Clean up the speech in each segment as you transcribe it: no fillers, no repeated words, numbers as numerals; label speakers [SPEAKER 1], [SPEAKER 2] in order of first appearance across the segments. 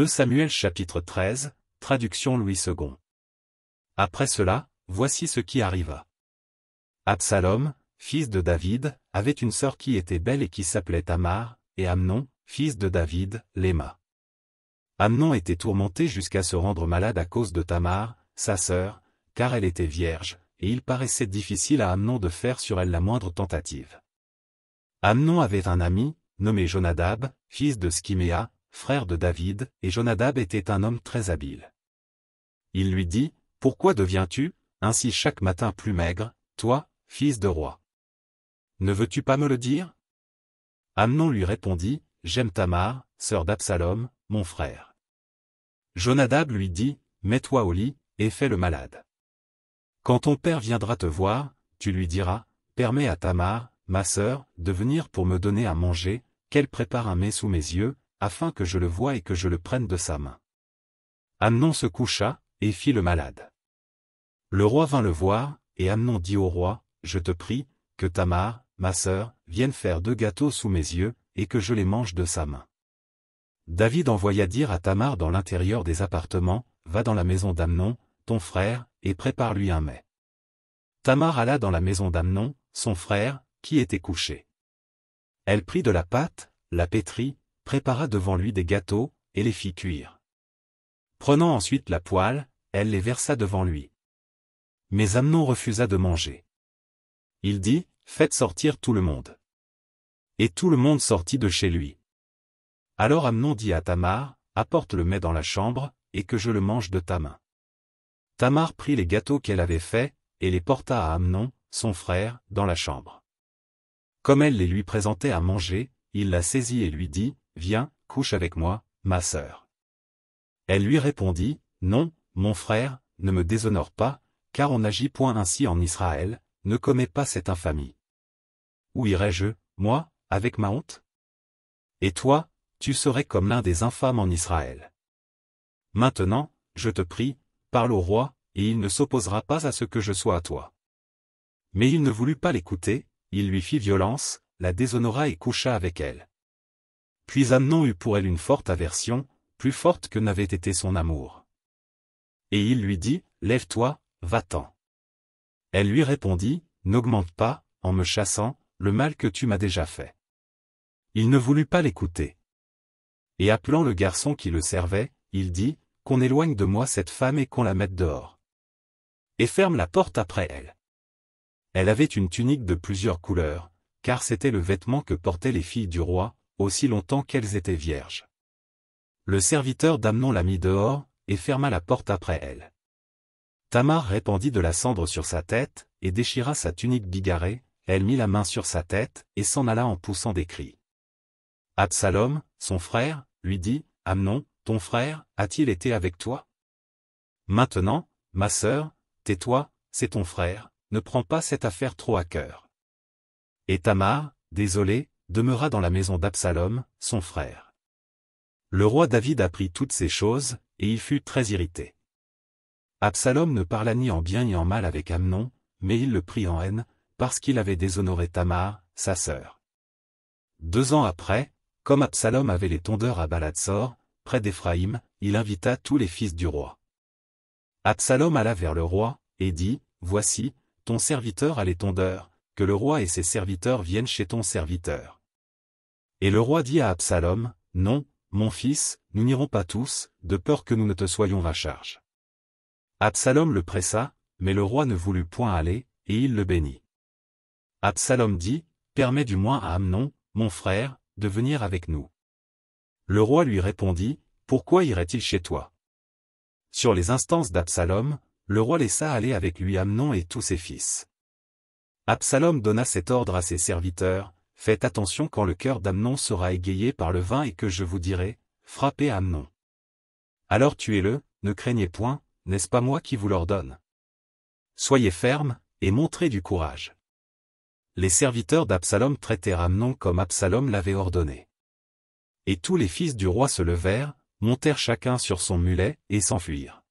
[SPEAKER 1] 2 Samuel chapitre 13, traduction Louis II. Après cela, voici ce qui arriva. Absalom, fils de David, avait une sœur qui était belle et qui s'appelait Tamar, et Amnon, fils de David, l'aima. Amnon était tourmenté jusqu'à se rendre malade à cause de Tamar, sa sœur, car elle était vierge, et il paraissait difficile à Amnon de faire sur elle la moindre tentative. Amnon avait un ami, nommé Jonadab, fils de Skiméa, frère de David, et Jonadab était un homme très habile. Il lui dit, « Pourquoi deviens-tu, ainsi chaque matin plus maigre, toi, fils de roi? Ne veux-tu pas me le dire ?» Amnon lui répondit, « J'aime Tamar, sœur d'Absalom, mon frère. » Jonadab lui dit, « Mets-toi au lit, et fais le malade. Quand ton père viendra te voir, tu lui diras, « Permets à Tamar, ma sœur, de venir pour me donner à manger, qu'elle prépare un mets sous mes yeux, afin que je le voie et que je le prenne de sa main. » Amnon se coucha, et fit le malade. Le roi vint le voir, et Amnon dit au roi, « Je te prie, que Tamar, ma sœur, vienne faire 2 gâteaux sous mes yeux, et que je les mange de sa main. » David envoya dire à Tamar dans l'intérieur des appartements, « Va dans la maison d'Amnon, ton frère, et prépare-lui un mets. » Tamar alla dans la maison d'Amnon, son frère, qui était couché. Elle prit de la pâte, la pétrit, prépara devant lui des gâteaux, et les fit cuire. Prenant ensuite la poêle, elle les versa devant lui. Mais Amnon refusa de manger. Il dit, « Faites sortir tout le monde. » Et tout le monde sortit de chez lui. Alors Amnon dit à Tamar, « Apporte le mets dans la chambre, et que je le mange de ta main. » Tamar prit les gâteaux qu'elle avait faits, et les porta à Amnon, son frère, dans la chambre. Comme elle les lui présentait à manger, il la saisit et lui dit, « Viens, couche avec moi, ma sœur. » Elle lui répondit, « Non, mon frère, ne me déshonore pas, car on n'agit point ainsi en Israël, ne commets pas cette infamie. Où irai-je, moi, avec ma honte? Et toi, tu serais comme l'un des infâmes en Israël. Maintenant, je te prie, parle au roi, et il ne s'opposera pas à ce que je sois à toi. » Mais il ne voulut pas l'écouter, il lui fit violence, la déshonora et coucha avec elle. Puis Amnon eut pour elle une forte aversion, plus forte que n'avait été son amour. Et il lui dit, « Lève-toi, va-t'en. » Elle lui répondit, « N'augmente pas, en me chassant, le mal que tu m'as déjà fait. » Il ne voulut pas l'écouter. Et appelant le garçon qui le servait, il dit, « Qu'on éloigne de moi cette femme et qu'on la mette dehors. Et ferme la porte après elle. » Elle avait une tunique de plusieurs couleurs, car c'était le vêtement que portaient les filles du roi, aussi longtemps qu'elles étaient vierges. Le serviteur d'Amnon la mit dehors, et ferma la porte après elle. Tamar répandit de la cendre sur sa tête, et déchira sa tunique bigarrée, elle mit la main sur sa tête, et s'en alla en poussant des cris. Absalom, son frère, lui dit, « Amnon, ton frère, a-t-il été avec toi? Maintenant, ma sœur, tais-toi, c'est ton frère, ne prends pas cette affaire trop à cœur. » Et Tamar, désolée, demeura dans la maison d'Absalom, son frère. Le roi David apprit toutes ces choses, et il fut très irrité. Absalom ne parla ni en bien ni en mal avec Amnon, mais il le prit en haine, parce qu'il avait déshonoré Tamar, sa sœur. 2 ans après, comme Absalom avait les tondeurs à Balatsor, près d'Éphraïm, il invita tous les fils du roi. Absalom alla vers le roi, et dit, « Voici, ton serviteur a les tondeurs, que le roi et ses serviteurs viennent chez ton serviteur. » Et le roi dit à Absalom, « Non, mon fils, nous n'irons pas tous, de peur que nous ne te soyons à charge. » Absalom le pressa, mais le roi ne voulut point aller, et il le bénit. Absalom dit, « Permets du moins à Amnon, mon frère, de venir avec nous. » Le roi lui répondit, « Pourquoi irait-il chez toi? » Sur les instances d'Absalom, le roi laissa aller avec lui Amnon et tous ses fils. Absalom donna cet ordre à ses serviteurs, « Faites attention quand le cœur d'Amnon sera égayé par le vin et que je vous dirai, frappez Amnon. Alors tuez-le, ne craignez point, n'est-ce pas moi qui vous l'ordonne? Soyez fermes, et montrez du courage. » Les serviteurs d'Absalom traitèrent Amnon comme Absalom l'avait ordonné. Et tous les fils du roi se levèrent, montèrent chacun sur son mulet, et s'enfuirent.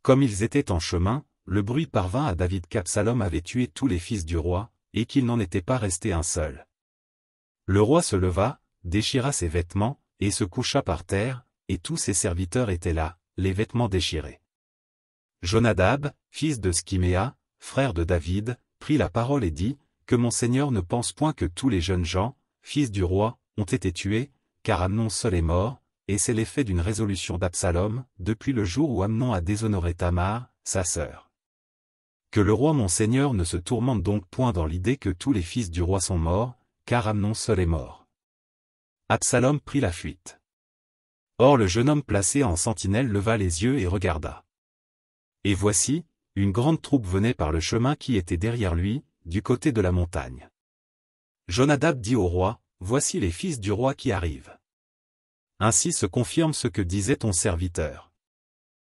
[SPEAKER 1] Comme ils étaient en chemin, le bruit parvint à David qu'Absalom avait tué tous les fils du roi, et qu'il n'en était pas resté un seul. Le roi se leva, déchira ses vêtements, et se coucha par terre, et tous ses serviteurs étaient là, les vêtements déchirés. Jonadab, fils de Schiméa, frère de David, prit la parole et dit, « Que mon Seigneur ne pense point que tous les jeunes gens, fils du roi, ont été tués, car Amnon seul est mort, et c'est l'effet d'une résolution d'Absalom, depuis le jour où Amnon a déshonoré Tamar, sa sœur. Que le roi mon Seigneur ne se tourmente donc point dans l'idée que tous les fils du roi sont morts, car Amnon seul est mort. » Absalom prit la fuite. Or le jeune homme placé en sentinelle leva les yeux et regarda. Et voici, une grande troupe venait par le chemin qui était derrière lui, du côté de la montagne. Jonadab dit au roi, « Voici les fils du roi qui arrivent. » Ainsi se confirme ce que disait ton serviteur.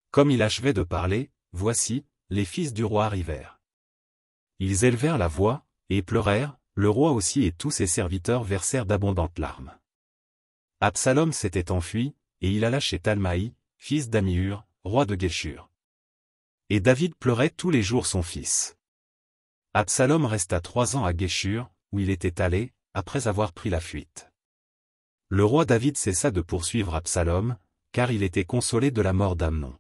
[SPEAKER 1] Comme il achevait de parler, voici, les fils du roi arrivèrent. Ils élevèrent la voix, et pleurèrent, le roi aussi et tous ses serviteurs versèrent d'abondantes larmes. Absalom s'était enfui, et il alla chez Talmaï, fils d'Amihur, roi de Guéshur. Et David pleurait tous les jours son fils. Absalom resta 3 ans à Guéshur, où il était allé, après avoir pris la fuite. Le roi David cessa de poursuivre Absalom, car il était consolé de la mort d'Amnon.